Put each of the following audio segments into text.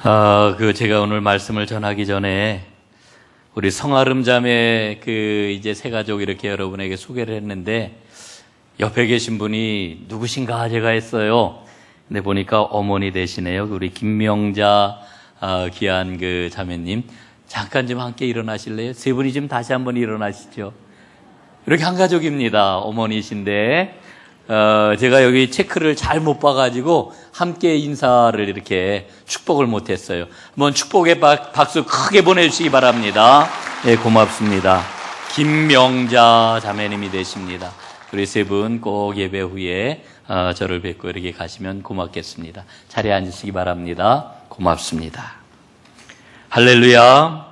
제가 오늘 말씀을 전하기 전에 우리 성아름 자매 이제 세 가족 이렇게 여러분에게 소개를 했는데 옆에 계신 분이 누구신가 제가 했어요. 근데 보니까 어머니 되시네요. 우리 김명자 귀한 자매님. 잠깐 좀 함께 일어나실래요? 세 분이 좀 다시 한번 일어나시죠. 이렇게 한 가족입니다. 어머니신데 제가 여기 체크를 잘 못 봐가지고 함께 인사를 이렇게 축복을 못했어요. 한번 축복의 박수 크게 보내주시기 바랍니다. 네, 고맙습니다. 김명자 자매님이 되십니다. 우리 세 분 꼭 예배 후에 저를 뵙고 이렇게 가시면 고맙겠습니다. 자리에 앉으시기 바랍니다. 고맙습니다. 할렐루야.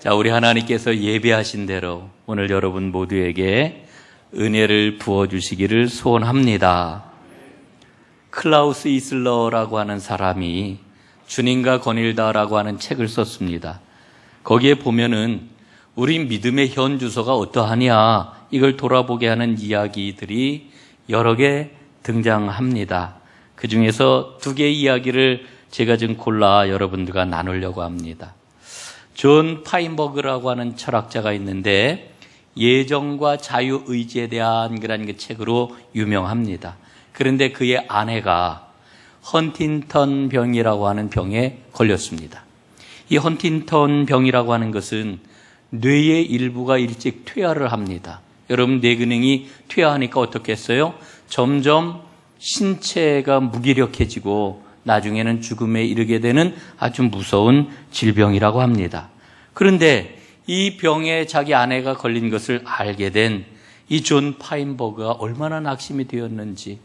자, 우리 하나님께서 예배하신 대로 오늘 여러분 모두에게 은혜를 부어주시기를 소원합니다. 클라우스 이슬러라고 하는 사람이 주님과 거닐다라고 하는 책을 썼습니다. 거기에 보면은 우리 믿음의 현 주소가 어떠하냐 이걸 돌아보게 하는 이야기들이 여러 개 등장합니다. 그 중에서 두 개의 이야기를 제가 좀 골라 여러분들과 나누려고 합니다. 존 파인버그라고 하는 철학자가 있는데 예정과 자유의지에 대한 그런 책으로 유명합니다. 그런데 그의 아내가 헌팅턴 병이라고 하는 병에 걸렸습니다. 이 헌팅턴 병이라고 하는 것은 뇌의 일부가 일찍 퇴화를 합니다. 여러분 뇌 기능이 퇴화하니까 어떻겠어요? 점점 신체가 무기력해지고 나중에는 죽음에 이르게 되는 아주 무서운 질병이라고 합니다. 그런데 이 병에 자기 아내가 걸린 것을 알게 된 이 존 파인버그가 얼마나 낙심이 되었는지,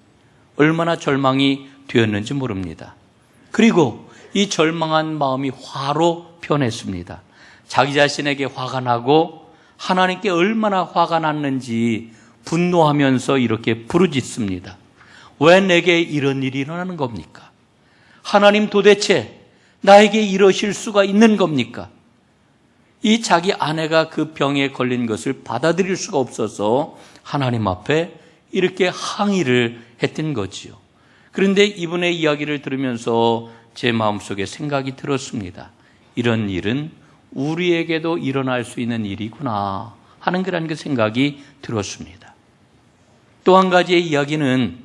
얼마나 절망이 되었는지 모릅니다. 그리고 이 절망한 마음이 화로 변했습니다. 자기 자신에게 화가 나고 하나님께 얼마나 화가 났는지 분노하면서 이렇게 부르짖습니다. 왜 내게 이런 일이 일어나는 겁니까? 하나님 도대체 나에게 이러실 수가 있는 겁니까? 이 자기 아내가 그 병에 걸린 것을 받아들일 수가 없어서 하나님 앞에 이렇게 항의를 했던 거지요. 그런데 이분의 이야기를 들으면서 제 마음속에 생각이 들었습니다. 이런 일은 우리에게도 일어날 수 있는 일이구나 하는 그런 생각이 들었습니다. 또 한 가지의 이야기는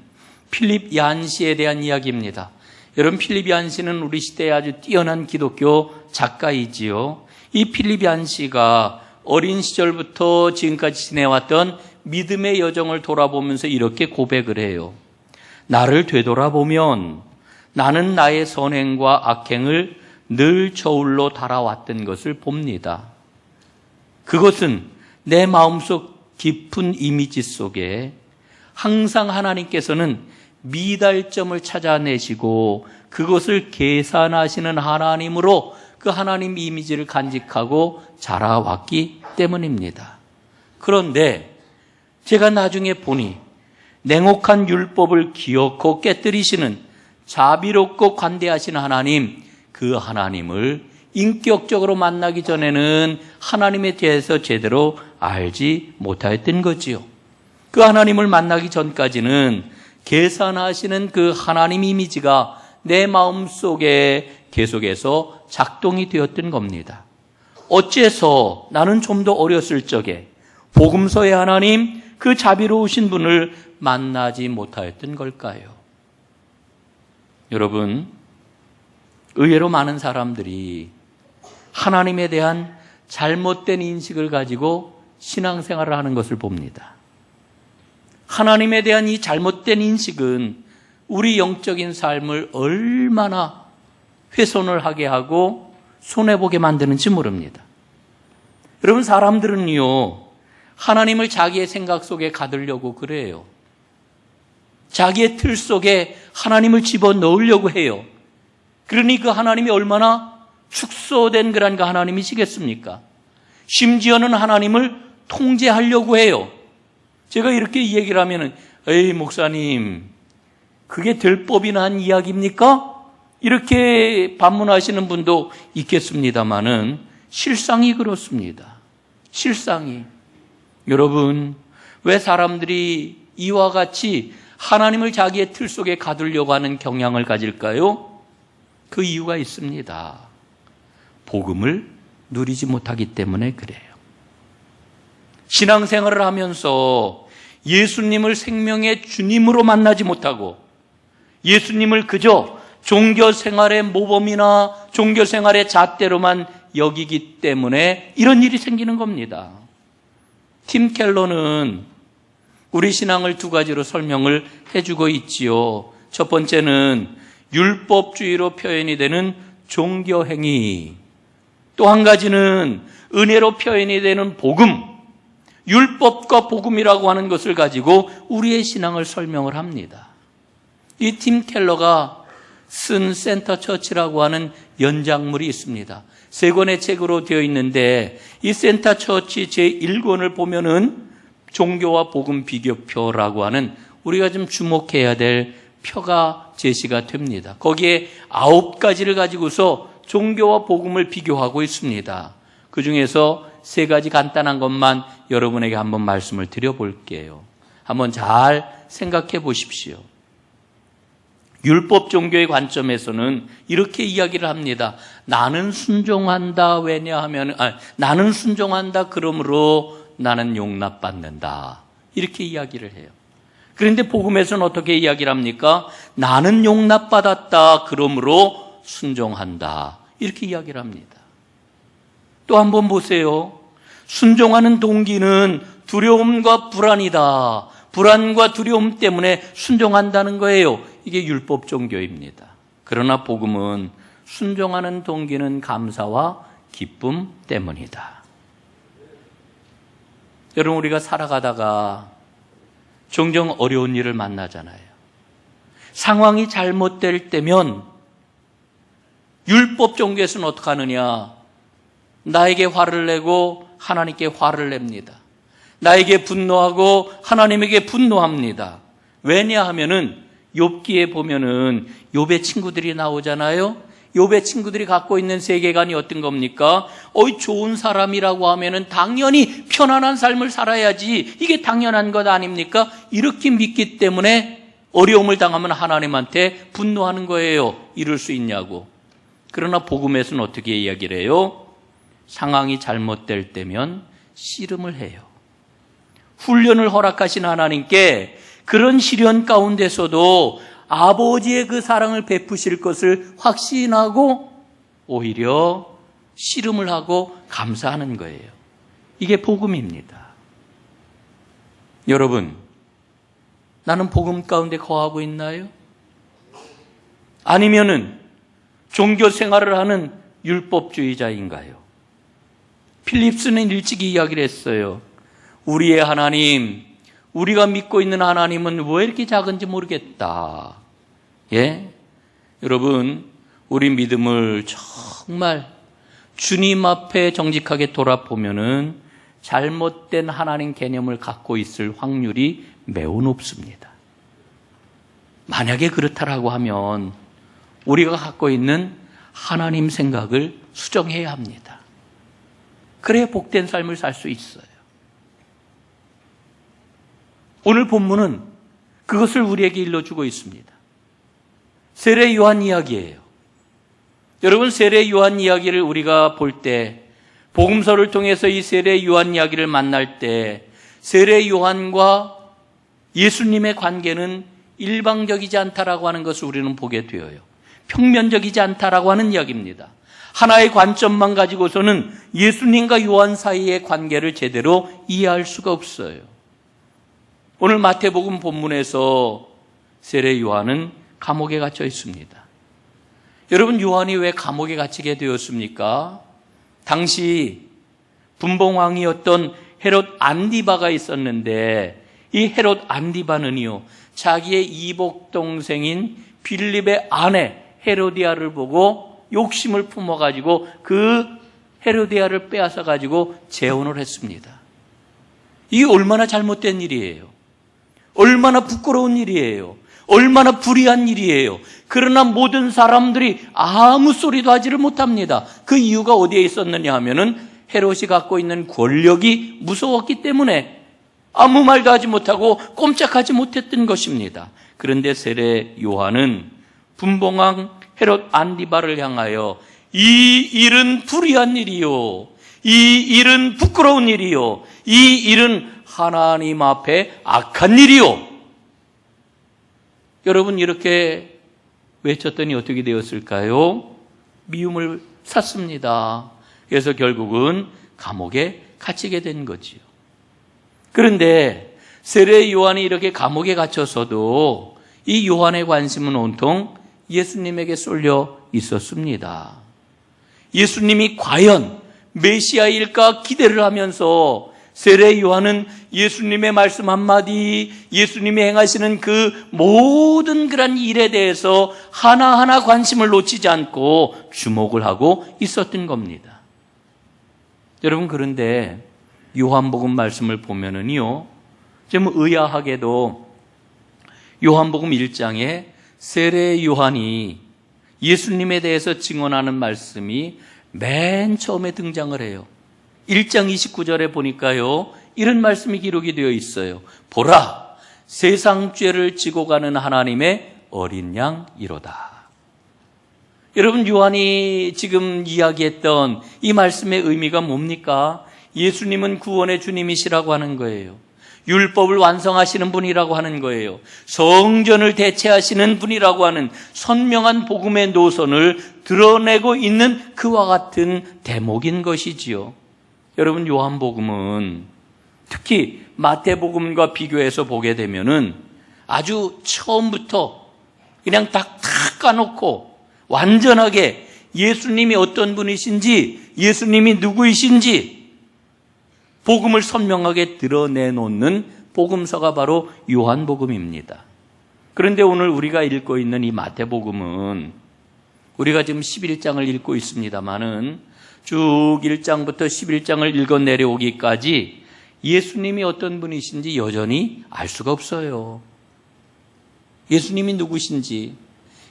필립 얀시에 대한 이야기입니다. 여러분 필립 얀시는 우리 시대에 아주 뛰어난 기독교 작가이지요. 이 필립 얀시가 어린 시절부터 지금까지 지내왔던 믿음의 여정을 돌아보면서 이렇게 고백을 해요. 나를 되돌아보면 나는 나의 선행과 악행을 늘 저울로 달아왔던 것을 봅니다. 그것은 내 마음속 깊은 이미지 속에 항상 하나님께서는 미달점을 찾아내시고 그것을 계산하시는 하나님으로 그 하나님 이미지를 간직하고 자라왔기 때문입니다. 그런데 제가 나중에 보니 냉혹한 율법을 기어코 깨뜨리시는 자비롭고 관대하신 하나님, 그 하나님을 인격적으로 만나기 전에는 하나님에 대해서 제대로 알지 못하였던 거지요. 그 하나님을 만나기 전까지는 계산하시는 그 하나님 이미지가 내 마음속에 계속해서 작동이 되었던 겁니다. 어째서 나는 좀 더 어렸을 적에 복음서의 하나님, 그 자비로우신 분을 만나지 못하였던 걸까요? 여러분, 의외로 많은 사람들이 하나님에 대한 잘못된 인식을 가지고 신앙생활을 하는 것을 봅니다. 하나님에 대한 이 잘못된 인식은 우리 영적인 삶을 얼마나 훼손을 하게 하고 손해보게 만드는지 모릅니다. 여러분, 사람들은요, 하나님을 자기의 생각 속에 가두려고 그래요. 자기의 틀 속에 하나님을 집어넣으려고 해요. 그러니 그 하나님이 얼마나 축소된 그런 하나님이시겠습니까? 심지어는 하나님을 통제하려고 해요. 제가 이렇게 얘기를 하면은, 에이, 목사님, 그게 될 법이나 한 이야기입니까? 이렇게 반문하시는 분도 있겠습니다만은 실상이 그렇습니다. 실상이. 여러분, 왜 사람들이 이와 같이 하나님을 자기의 틀 속에 가두려고 하는 경향을 가질까요? 그 이유가 있습니다. 복음을 누리지 못하기 때문에 그래요. 신앙생활을 하면서 예수님을 생명의 주님으로 만나지 못하고 예수님을 그저 종교생활의 모범이나 종교생활의 잣대로만 여기기 때문에 이런 일이 생기는 겁니다. 팀 켈러는 우리 신앙을 두 가지로 설명을 해주고 있지요. 첫 번째는 율법주의로 표현이 되는 종교행위, 또 한 가지는 은혜로 표현이 되는 복음, 율법과 복음이라고 하는 것을 가지고 우리의 신앙을 설명을 합니다. 이 팀 켈러가 쓴 센터 처치라고 하는 연장물이 있습니다. 3권의 책으로 되어 있는데 이 센터 처치 제1권을 보면은 종교와 복음 비교표라고 하는 우리가 좀 주목해야 될 표가 제시가 됩니다. 거기에 9가지를 가지고서 종교와 복음을 비교하고 있습니다. 그 중에서 3가지 간단한 것만 여러분에게 한번 말씀을 드려볼게요. 한번 잘 생각해 보십시오. 율법 종교의 관점에서는 이렇게 이야기를 합니다. 나는 순종한다. 왜냐하면 나는 순종한다. 그러므로 나는 용납받는다. 이렇게 이야기를 해요. 그런데 복음에서는 어떻게 이야기를 합니까? 나는 용납받았다. 그러므로 순종한다. 이렇게 이야기를 합니다. 또 한번 보세요. 순종하는 동기는 두려움과 불안이다. 불안과 두려움 때문에 순종한다는 거예요. 이게 율법 종교입니다. 그러나 복음은 순종하는 동기는 감사와 기쁨 때문이다. 여러분, 우리가 살아가다가 종종 어려운 일을 만나잖아요. 상황이 잘못될 때면 율법 종교에서는 어떻게 하느냐? 나에게 화를 내고 하나님께 화를 냅니다. 나에게 분노하고 하나님에게 분노합니다. 왜냐하면은 욥기에 보면은 욥의 친구들이 나오잖아요. 욥의 친구들이 갖고 있는 세계관이 어떤 겁니까? 좋은 사람이라고 하면은 당연히 편안한 삶을 살아야지. 이게 당연한 것 아닙니까? 이렇게 믿기 때문에 어려움을 당하면 하나님한테 분노하는 거예요. 이럴 수 있냐고. 그러나 복음에서는 어떻게 이야기를 해요? 상황이 잘못될 때면 씨름을 해요. 훈련을 허락하신 하나님께 그런 시련 가운데서도 아버지의 그 사랑을 베푸실 것을 확신하고 오히려 씨름을 하고 감사하는 거예요. 이게 복음입니다. 여러분, 나는 복음 가운데 거하고 있나요? 아니면은 종교 생활을 하는 율법주의자인가요? 필립스는 일찍이 이야기를 했어요. 우리의 하나님, 우리가 믿고 있는 하나님은 왜 이렇게 작은지 모르겠다. 예? 여러분, 우리 믿음을 정말 주님 앞에 정직하게 돌아보면은 잘못된 하나님 개념을 갖고 있을 확률이 매우 높습니다. 만약에 그렇다라고 하면 우리가 갖고 있는 하나님 생각을 수정해야 합니다. 그래야 복된 삶을 살 수 있어요. 오늘 본문은 그것을 우리에게 일러주고 있습니다. 세례 요한 이야기예요. 여러분, 세례 요한 이야기를 우리가 볼 때, 복음서를 통해서 이 세례 요한 이야기를 만날 때 세례 요한과 예수님의 관계는 일방적이지 않다라고 하는 것을 우리는 보게 되어요. 평면적이지 않다라고 하는 이야기입니다. 하나의 관점만 가지고서는 예수님과 요한 사이의 관계를 제대로 이해할 수가 없어요. 오늘 마태복음 본문에서 세례 요한은 감옥에 갇혀 있습니다. 여러분, 요한이 왜 감옥에 갇히게 되었습니까? 당시 분봉왕이었던 헤롯 안디바가 있었는데 이 헤롯 안디바는요, 자기의 이복 동생인 빌립의 아내 헤로디아를 보고 욕심을 품어가지고 그 헤로디아를 빼앗아가지고 재혼을 했습니다. 이게 얼마나 잘못된 일이에요. 얼마나 부끄러운 일이에요. 얼마나 불의한 일이에요. 그러나 모든 사람들이 아무 소리도 하지를 못합니다. 그 이유가 어디에 있었느냐 하면은 헤롯이 갖고 있는 권력이 무서웠기 때문에 아무 말도 하지 못하고 꼼짝하지 못했던 것입니다. 그런데 세례 요한은 분봉왕 헤롯 안디바를 향하여 이 일은 불의한 일이요, 이 일은 부끄러운 일이요, 이 일은 하나님 앞에 악한 일이요. 여러분, 이렇게 외쳤더니 어떻게 되었을까요? 미움을 샀습니다. 그래서 결국은 감옥에 갇히게 된 거지요. 그런데 세례 요한이 이렇게 감옥에 갇혀서도 이 요한의 관심은 온통 예수님에게 쏠려 있었습니다. 예수님이 과연 메시아일까 기대를 하면서 세례 요한은 예수님의 말씀 한마디, 예수님이 행하시는 그 모든 그런 일에 대해서 하나하나 관심을 놓치지 않고 주목을 하고 있었던 겁니다. 여러분, 그런데 요한복음 말씀을 보면은요, 좀 의아하게도 요한복음 1장에 세례 요한이 예수님에 대해서 증언하는 말씀이 맨 처음에 등장을 해요. 1장 29절에 보니까요, 이런 말씀이 기록이 되어 있어요. 보라, 세상 죄를 지고 가는 하나님의 어린 양이로다. 여러분, 요한이 지금 이야기했던 이 말씀의 의미가 뭡니까? 예수님은 구원의 주님이시라고 하는 거예요. 율법을 완성하시는 분이라고 하는 거예요. 성전을 대체하시는 분이라고 하는 선명한 복음의 노선을 드러내고 있는 그와 같은 대목인 것이지요. 여러분, 요한복음은 특히 마태복음과 비교해서 보게 되면은 아주 처음부터 그냥 딱 까놓고 완전하게 예수님이 어떤 분이신지, 예수님이 누구이신지 복음을 선명하게 드러내놓는 복음서가 바로 요한복음입니다. 그런데 오늘 우리가 읽고 있는 이 마태복음은 우리가 지금 11장을 읽고 있습니다마는 쭉 1장부터 11장을 읽어 내려오기까지 예수님이 어떤 분이신지 여전히 알 수가 없어요. 예수님이 누구신지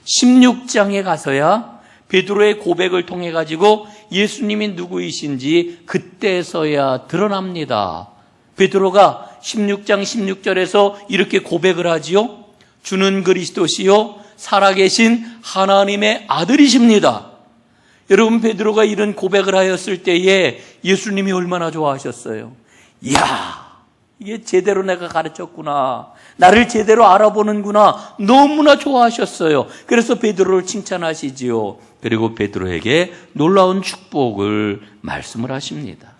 16장에 가서야 베드로의 고백을 통해 가지고 예수님이 누구이신지 그때서야 드러납니다. 베드로가 16장 16절에서 이렇게 고백을 하지요. 주는 그리스도시요 살아계신 하나님의 아들이십니다. 여러분, 베드로가 이런 고백을 하였을 때에 예수님이 얼마나 좋아하셨어요. 이야, 이게 제대로 내가 가르쳤구나, 나를 제대로 알아보는구나, 너무나 좋아하셨어요. 그래서 베드로를 칭찬하시지요. 그리고 베드로에게 놀라운 축복을 말씀을 하십니다.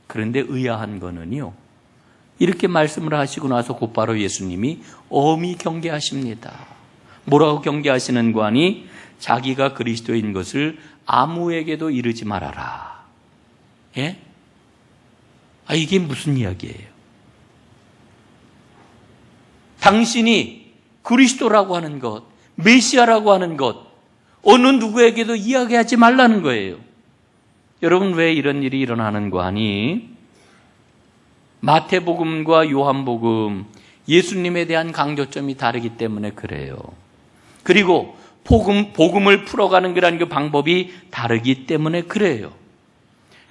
그런데 의아한 거는요, 이렇게 말씀을 하시고 나서 곧바로 예수님이 엄히 경계하십니다. 뭐라고 경계하시는 거 아니? 자기가 그리스도인 것을 아무에게도 이르지 말아라. 예? 이게 무슨 이야기예요? 당신이 그리스도라고 하는 것, 메시아라고 하는 것, 어느 누구에게도 이야기하지 말라는 거예요. 여러분, 왜 이런 일이 일어나는 거 아니? 마태복음과 요한복음, 예수님에 대한 강조점이 다르기 때문에 그래요. 그리고 복음을 풀어가는 그 방법이 다르기 때문에 그래요.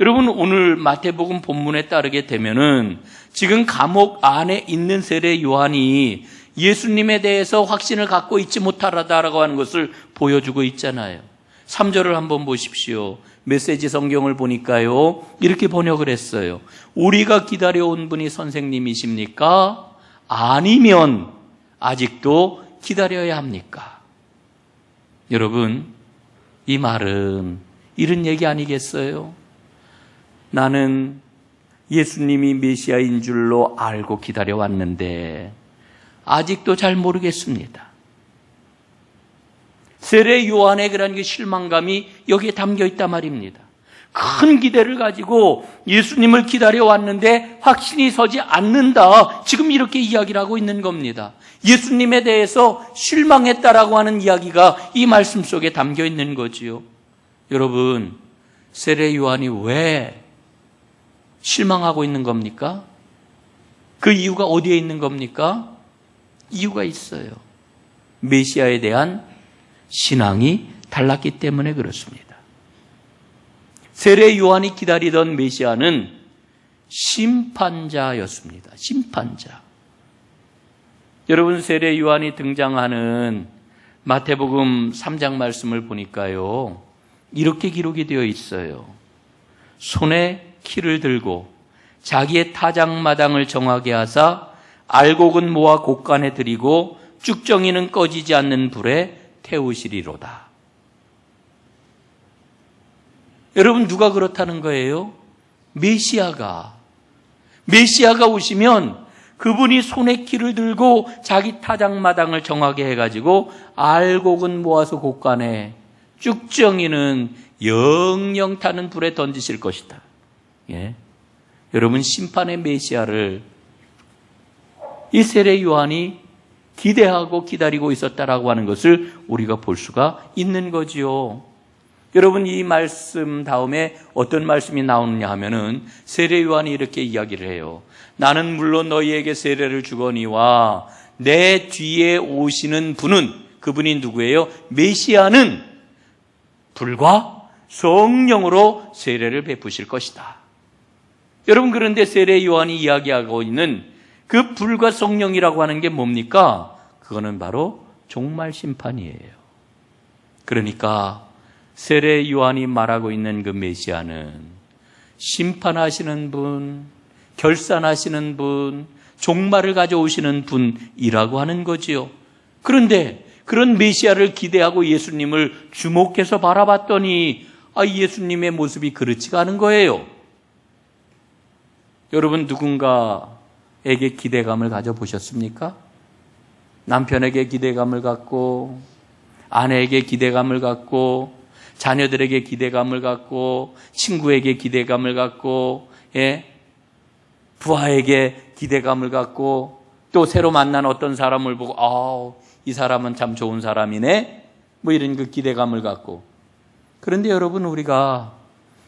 여러분, 오늘 마태복음 본문에 따르게 되면은 지금 감옥 안에 있는 세례 요한이 예수님에 대해서 확신을 갖고 있지 못하다라고 하는 것을 보여주고 있잖아요. 3절을 한번 보십시오. 메시지 성경을 보니까요, 이렇게 번역을 했어요. 우리가 기다려온 분이 선생님이십니까? 아니면 아직도 기다려야 합니까? 여러분, 이 말은 이런 얘기 아니겠어요? 나는 예수님이 메시아인 줄로 알고 기다려왔는데 아직도 잘 모르겠습니다. 세례 요한의 그런 그 실망감이 여기에 담겨 있단 말입니다. 큰 기대를 가지고 예수님을 기다려왔는데 확신이 서지 않는다. 지금 이렇게 이야기를 하고 있는 겁니다. 예수님에 대해서 실망했다라고 하는 이야기가 이 말씀 속에 담겨 있는 거지요. 여러분, 세례 요한이 왜 실망하고 있는 겁니까? 그 이유가 어디에 있는 겁니까? 이유가 있어요. 메시아에 대한 신앙이 달랐기 때문에 그렇습니다. 세례 요한이 기다리던 메시아는 심판자였습니다. 심판자. 여러분, 세례 요한이 등장하는 마태복음 3장 말씀을 보니까요, 이렇게 기록이 되어 있어요. 손에 키를 들고 자기의 타작마당을 정하게 하사 알곡은 모아 곳간에 들이고 쭉정이는 꺼지지 않는 불에 태우시리로다. 여러분, 누가 그렇다는 거예요? 메시아가 오시면 그분이 손에 키를 들고 자기 타작마당을 정하게 해가지고 알곡은 모아서 곳간에, 쭉정이는 영영 타는 불에 던지실 것이다. 예. 여러분, 심판의 메시아를 이 세례 요한이 기대하고 기다리고 있었다라고 하는 것을 우리가 볼 수가 있는 거지요. 여러분, 이 말씀 다음에 어떤 말씀이 나오느냐 하면은 세례 요한이 이렇게 이야기를 해요. 나는 물론 너희에게 세례를 주거니와 내 뒤에 오시는 분은, 그분이 누구예요? 메시아는 불과 성령으로 세례를 베푸실 것이다. 여러분, 그런데 세례 요한이 이야기하고 있는 그 불과 성령이라고 하는 게 뭡니까? 그거는 바로 종말 심판이에요. 그러니까 세례 요한이 말하고 있는 그 메시아는 심판하시는 분, 결산하시는 분, 종말을 가져오시는 분이라고 하는 거지요. 그런데 그런 메시아를 기대하고 예수님을 주목해서 바라봤더니 예수님의 모습이 그렇지가 않은 거예요. 여러분, 누군가에게 기대감을 가져보셨습니까? 남편에게 기대감을 갖고, 아내에게 기대감을 갖고, 자녀들에게 기대감을 갖고, 친구에게 기대감을 갖고, 부하에게 기대감을 갖고, 또 새로 만난 어떤 사람을 보고 이 사람은 참 좋은 사람이네, 뭐 이런 그 기대감을 갖고. 그런데 여러분, 우리가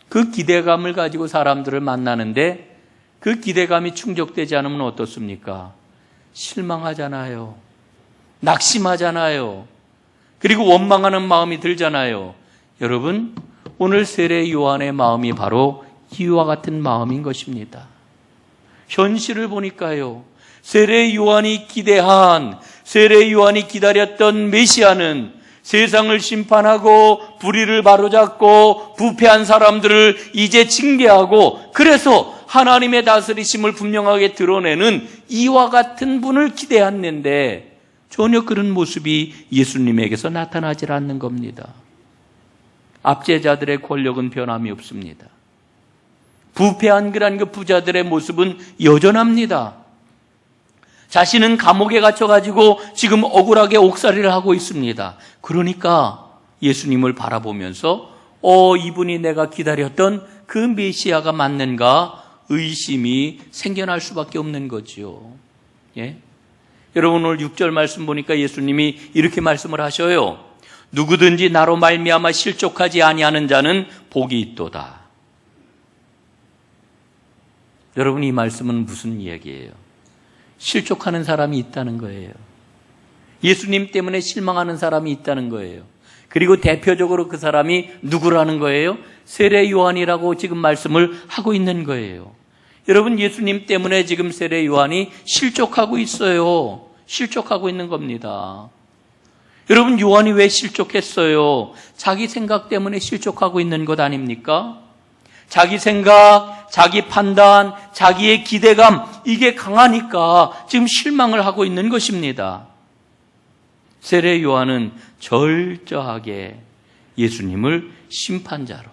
그 기대감을 가지고 사람들을 만나는데 그 기대감이 충족되지 않으면 어떻습니까? 실망하잖아요. 낙심하잖아요. 그리고 원망하는 마음이 들잖아요. 여러분, 오늘 세례 요한의 마음이 바로 이와 같은 마음인 것입니다. 현실을 보니까요, 세례 요한이 기대한, 세례 요한이 기다렸던 메시아는 세상을 심판하고 불의를 바로잡고 부패한 사람들을 이제 징계하고, 그래서 하나님의 다스리심을 분명하게 드러내는 이와 같은 분을 기대했는데 전혀 그런 모습이 예수님에게서 나타나질 않는 겁니다. 압제자들의 권력은 변함이 없습니다. 부패한 그 부자들의 모습은 여전합니다. 자신은 감옥에 갇혀가지고 지금 억울하게 옥살이를 하고 있습니다. 그러니까 예수님을 바라보면서 이분이 내가 기다렸던 그 메시아가 맞는가 의심이 생겨날 수밖에 없는 거지요. 예? 여러분, 오늘 6절 말씀 보니까 예수님이 이렇게 말씀을 하셔요. 누구든지 나로 말미암아 실족하지 아니하는 자는 복이 있도다. 여러분, 이 말씀은 무슨 이야기예요? 실족하는 사람이 있다는 거예요. 예수님 때문에 실망하는 사람이 있다는 거예요. 그리고 대표적으로 그 사람이 누구라는 거예요? 세례 요한이라고 지금 말씀을 하고 있는 거예요. 여러분, 예수님 때문에 지금 세례 요한이 실족하고 있어요. 실족하고 있는 겁니다. 여러분, 요한이 왜 실족했어요? 자기 생각 때문에 실족하고 있는 것 아닙니까? 자기 생각, 자기 판단, 자기의 기대감, 이게 강하니까 지금 실망을 하고 있는 것입니다. 세례 요한은 철저하게 예수님을 심판자로,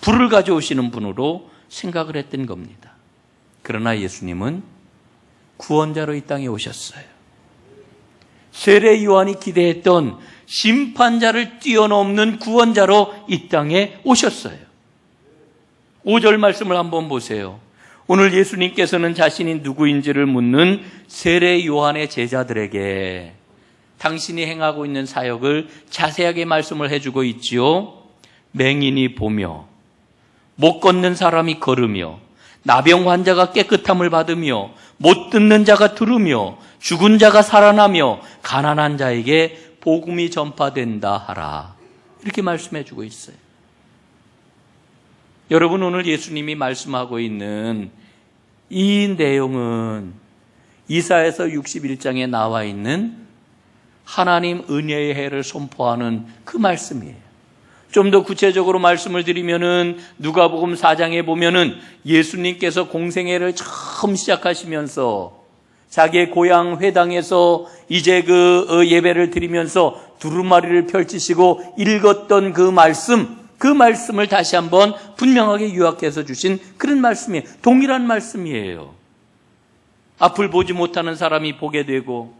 불을 가져오시는 분으로 생각을 했던 겁니다. 그러나 예수님은 구원자로 이 땅에 오셨어요. 세례 요한이 기대했던 심판자를 뛰어넘는 구원자로 이 땅에 오셨어요. 5절 말씀을 한번 보세요. 오늘 예수님께서는 자신이 누구인지를 묻는 세례 요한의 제자들에게 당신이 행하고 있는 사역을 자세하게 말씀을 해주고 있지요. 맹인이 보며, 못 걷는 사람이 걸으며, 나병 환자가 깨끗함을 받으며, 못 듣는 자가 들으며, 죽은 자가 살아나며, 가난한 자에게 복음이 전파된다 하라. 이렇게 말씀해 주고 있어요. 여러분, 오늘 예수님이 말씀하고 있는 이 내용은 이사야서 61장에 나와 있는 하나님 은혜의 해를 선포하는 그 말씀이에요. 좀 더 구체적으로 말씀을 드리면은 누가복음 4장에 보면은 예수님께서 공생애를 처음 시작하시면서 자기의 고향 회당에서 이제 그 예배를 드리면서 두루마리를 펼치시고 읽었던 그 말씀을 다시 한번 분명하게 요약해서 주신 그런 말씀이에요. 동일한 말씀이에요. 앞을 보지 못하는 사람이 보게 되고,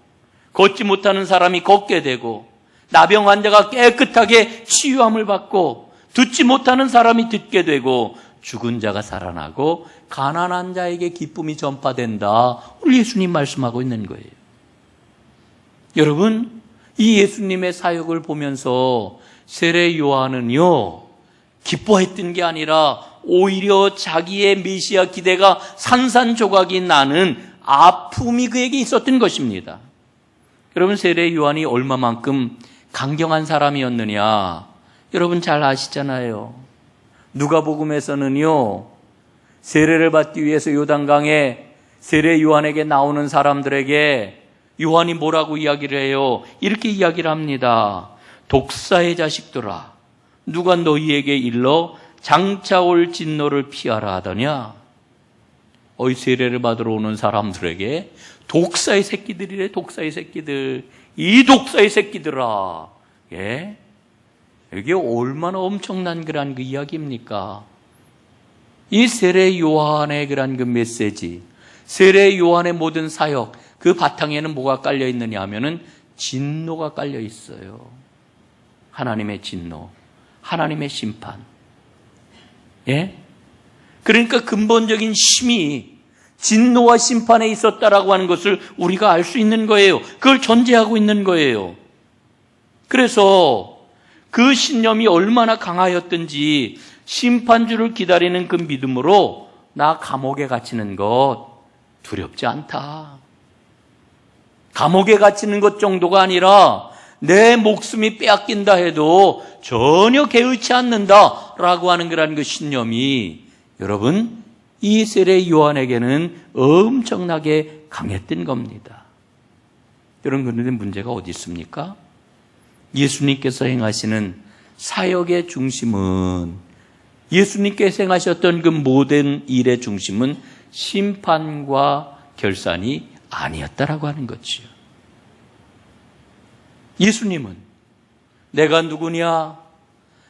걷지 못하는 사람이 걷게 되고, 나병 환자가 깨끗하게 치유함을 받고, 듣지 못하는 사람이 듣게 되고, 죽은 자가 살아나고, 가난한 자에게 기쁨이 전파된다. 오늘 예수님 말씀하고 있는 거예요. 여러분, 이 예수님의 사역을 보면서 세례 요한은요, 기뻐했던 게 아니라 오히려 자기의 메시아 기대가 산산조각이 나는 아픔이 그에게 있었던 것입니다. 여러분, 세례 요한이 얼마만큼 강경한 사람이었느냐, 여러분 잘 아시잖아요. 누가복음에서는요, 세례를 받기 위해서 요단강에 세례 요한에게 나오는 사람들에게 요한이 뭐라고 이야기를 해요? 이렇게 이야기를 합니다. 독사의 자식들아, 누가 너희에게 일러 장차 올 진노를 피하라 하더냐? 세례를 받으러 오는 사람들에게 독사의 새끼들이래. 독사의 새끼들, 이 독사의 새끼들아. 예? 이게 얼마나 엄청난 그런 그 이야기입니까? 이 세례 요한의 그런 그 메시지, 세례 요한의 모든 사역, 그 바탕에는 뭐가 깔려 있느냐 하면은 진노가 깔려 있어요. 하나님의 진노, 하나님의 심판. 예? 그러니까 근본적인 힘이 진노와 심판에 있었다라고 하는 것을 우리가 알 수 있는 거예요. 그걸 전제하고 있는 거예요. 그래서 그 신념이 얼마나 강하였든지 심판주를 기다리는 그 믿음으로 나 감옥에 갇히는 것 두렵지 않다. 감옥에 갇히는 것 정도가 아니라 내 목숨이 빼앗긴다 해도 전혀 개의치 않는다라고 하는 그런 그 신념이 여러분 이 세례 요한에게는 엄청나게 강했던 겁니다. 여러분, 그런데 문제가 어디 있습니까? 예수님께서 행하시는 사역의 중심은, 예수님께서 행하셨던 그 모든 일의 중심은 심판과 결산이 아니었다라고 하는 거지요. 예수님은 내가 누구냐,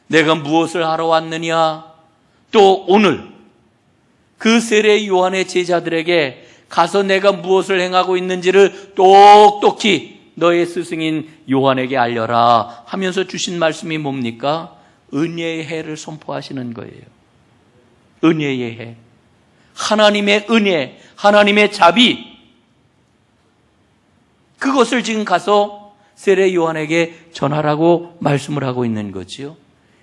내가 무엇을 하러 왔느냐, 또 오늘 그 세례 요한의 제자들에게 가서 내가 무엇을 행하고 있는지를 똑똑히 너의 스승인 요한에게 알려라 하면서 주신 말씀이 뭡니까? 은혜의 해를 선포하시는 거예요. 은혜의 해, 하나님의 은혜, 하나님의 자비, 그것을 지금 가서 세례 요한에게 전하라고 말씀을 하고 있는 거지요.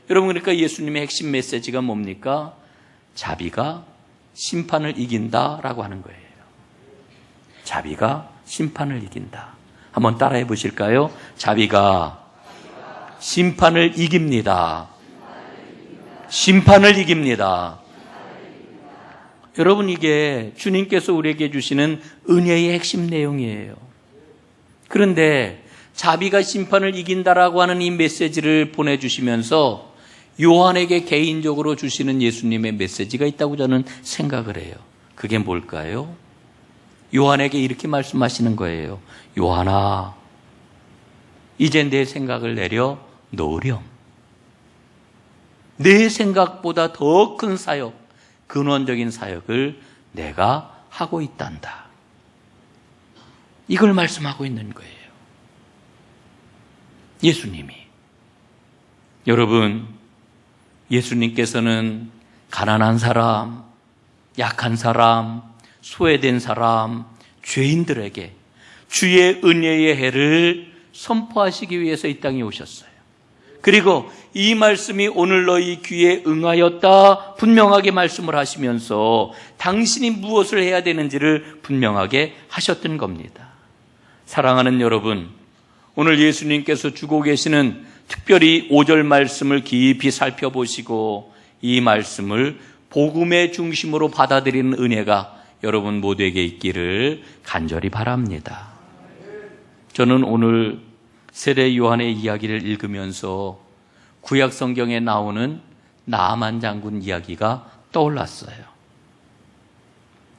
여러분, 그러니까 예수님의 핵심 메시지가 뭡니까? 자비가 심판을 이긴다라고 하는 거예요. 자비가 심판을 이긴다. 한번 따라해 보실까요? 자비가 심판을 이깁니다. 심판을 이깁니다. 여러분, 이게 주님께서 우리에게 주시는 은혜의 핵심 내용이에요. 그런데 자비가 심판을 이긴다라고 하는 이 메시지를 보내주시면서 요한에게 개인적으로 주시는 예수님의 메시지가 있다고 저는 생각을 해요. 그게 뭘까요? 요한에게 이렇게 말씀하시는 거예요. 요한아, 이제 내 생각을 내려 놓으렴. 내 생각보다 더 큰 사역, 근원적인 사역을 내가 하고 있단다. 이걸 말씀하고 있는 거예요. 예수님이. 여러분, 예수님께서는 가난한 사람, 약한 사람, 소외된 사람, 죄인들에게 주의 은혜의 해를 선포하시기 위해서 이 땅에 오셨어요. 그리고 이 말씀이 오늘 너희 귀에 응하였다 분명하게 말씀을 하시면서 당신이 무엇을 해야 되는지를 분명하게 하셨던 겁니다. 사랑하는 여러분, 오늘 예수님께서 주고 계시는 특별히 5절 말씀을 깊이 살펴보시고 이 말씀을 복음의 중심으로 받아들이는 은혜가 여러분 모두에게 있기를 간절히 바랍니다. 저는 오늘 세례 요한의 이야기를 읽으면서 구약 성경에 나오는 나아만 장군 이야기가 떠올랐어요.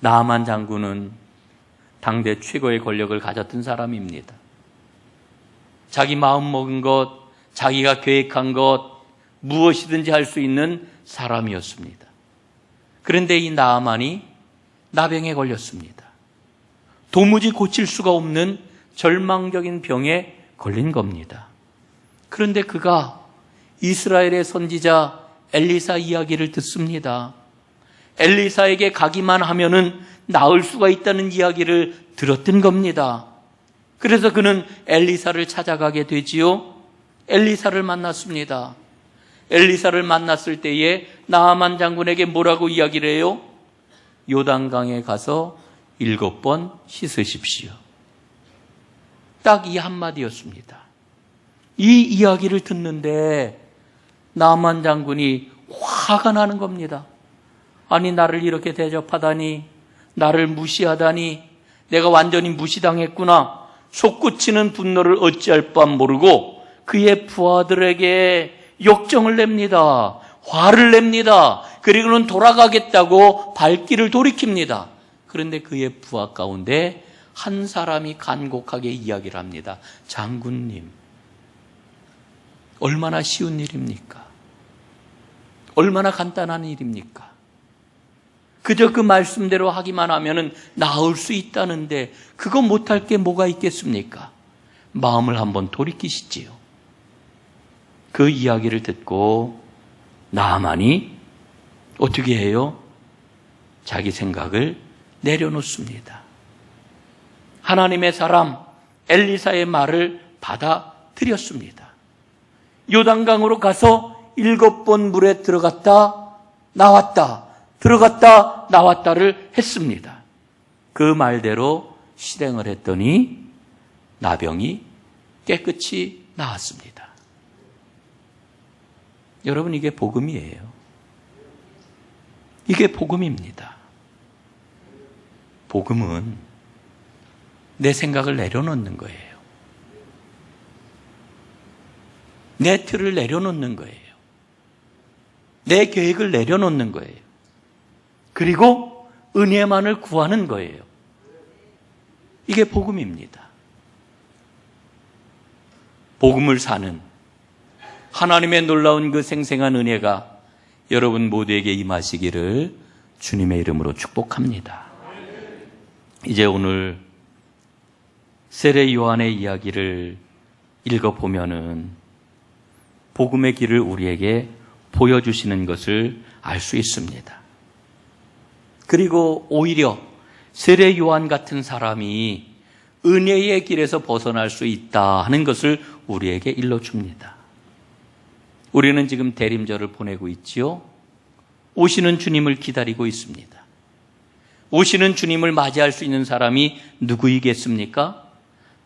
나아만 장군은 당대 최고의 권력을 가졌던 사람입니다. 자기 마음 먹은 것, 자기가 계획한 것, 무엇이든지 할 수 있는 사람이었습니다. 그런데 이 나아만이 나병에 걸렸습니다. 도무지 고칠 수가 없는 절망적인 병에 걸린 겁니다. 그런데 그가 이스라엘의 선지자 엘리사 이야기를 듣습니다. 엘리사에게 가기만 하면은 나을 수가 있다는 이야기를 들었던 겁니다. 그래서 그는 엘리사를 찾아가게 되지요. 엘리사를 만났습니다. 엘리사를 만났을 때에 나아만 장군에게 뭐라고 이야기를 해요? 요단강에 가서 7번 씻으십시오. 딱 이 한마디였습니다. 이 이야기를 듣는데 나아만 장군이 화가 나는 겁니다. 아니, 나를 이렇게 대접하다니, 나를 무시하다니, 내가 완전히 무시당했구나. 솟구치는 분노를 어찌할 바 모르고 그의 부하들에게 역정을 냅니다. 화를 냅니다. 그리고는 돌아가겠다고 발길을 돌이킵니다. 그런데 그의 부하 가운데 한 사람이 간곡하게 이야기를 합니다. 장군님, 얼마나 쉬운 일입니까? 얼마나 간단한 일입니까? 그저 그 말씀대로 하기만 하면 나을 수 있다는데 그거 못할 게 뭐가 있겠습니까? 마음을 한번 돌이키시지요. 그 이야기를 듣고 나아만이 어떻게 해요? 자기 생각을 내려놓습니다. 하나님의 사람 엘리사의 말을 받아들였습니다. 요단강으로 가서 7번 물에 들어갔다 나왔다, 들어갔다 나왔다를 했습니다. 그 말대로 실행을 했더니 나병이 깨끗이 나았습니다. 여러분, 이게 복음이에요. 이게 복음입니다. 복음은 내 생각을 내려놓는 거예요. 내 틀을 내려놓는 거예요. 내 계획을 내려놓는 거예요. 그리고 은혜만을 구하는 거예요. 이게 복음입니다. 복음을 사는 하나님의 놀라운 그 생생한 은혜가 여러분 모두에게 임하시기를 주님의 이름으로 축복합니다. 이제 오늘 세례 요한의 이야기를 읽어보면은 복음의 길을 우리에게 보여주시는 것을 알 수 있습니다. 그리고 오히려 세례 요한 같은 사람이 은혜의 길에서 벗어날 수 있다 하는 것을 우리에게 일러줍니다. 우리는 지금 대림절을 보내고 있지요. 오시는 주님을 기다리고 있습니다. 오시는 주님을 맞이할 수 있는 사람이 누구이겠습니까?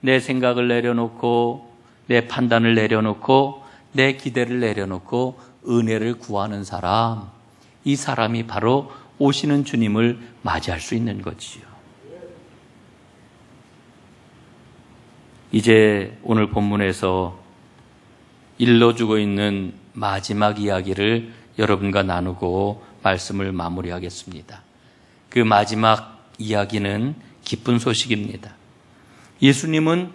내 생각을 내려놓고 내 판단을 내려놓고 내 기대를 내려놓고 은혜를 구하는 사람, 이 사람이 바로 오시는 주님을 맞이할 수 있는 거지요. 이제 오늘 본문에서 일러주고 있는 마지막 이야기를 여러분과 나누고 말씀을 마무리하겠습니다. 그 마지막 이야기는 기쁜 소식입니다. 예수님은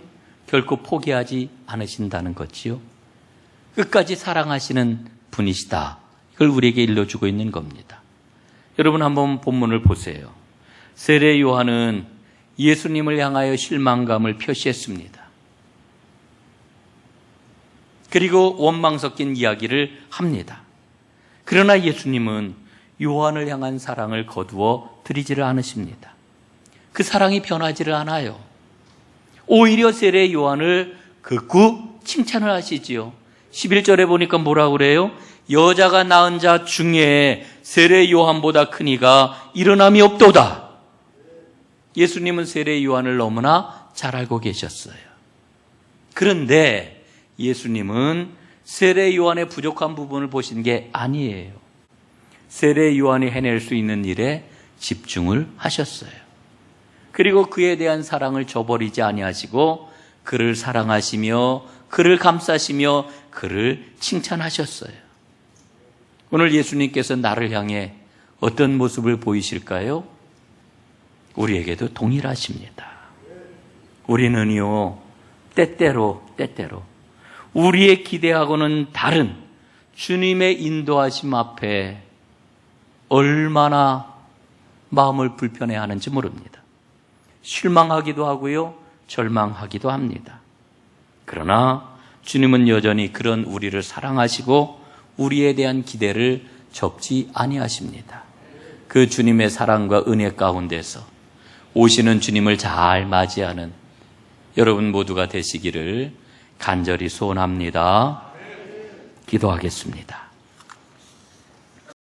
결코 포기하지 않으신다는 거지요. 끝까지 사랑하시는 분이시다. 이걸 우리에게 일러주고 있는 겁니다. 여러분 한번 본문을 보세요. 세례 요한은 예수님을 향하여 실망감을 표시했습니다. 그리고 원망 섞인 이야기를 합니다. 그러나 예수님은 요한을 향한 사랑을 거두어 드리지를 않으십니다. 그 사랑이 변하지를 않아요. 오히려 세례 요한을 극구 칭찬을 하시지요. 11절에 보니까 뭐라고 그래요? 여자가 낳은 자 중에 세례 요한보다 큰 이가 일어남이 없도다. 예수님은 세례 요한을 너무나 잘 알고 계셨어요. 그런데 예수님은 세례 요한의 부족한 부분을 보신 게 아니에요. 세례 요한이 해낼 수 있는 일에 집중을 하셨어요. 그리고 그에 대한 사랑을 저버리지 아니하시고 그를 사랑하시며 그를 감싸시며 그를 칭찬하셨어요. 오늘 예수님께서 나를 향해 어떤 모습을 보이실까요? 우리에게도 동일하십니다. 우리는요, 때때로 우리의 기대하고는 다른 주님의 인도하심 앞에 얼마나 마음을 불편해하는지 모릅니다. 실망하기도 하고요, 절망하기도 합니다. 그러나 주님은 여전히 그런 우리를 사랑하시고 우리에 대한 기대를 접지 아니하십니다. 그 주님의 사랑과 은혜 가운데서 오시는 주님을 잘 맞이하는 여러분 모두가 되시기를 간절히 소원합니다. 기도하겠습니다.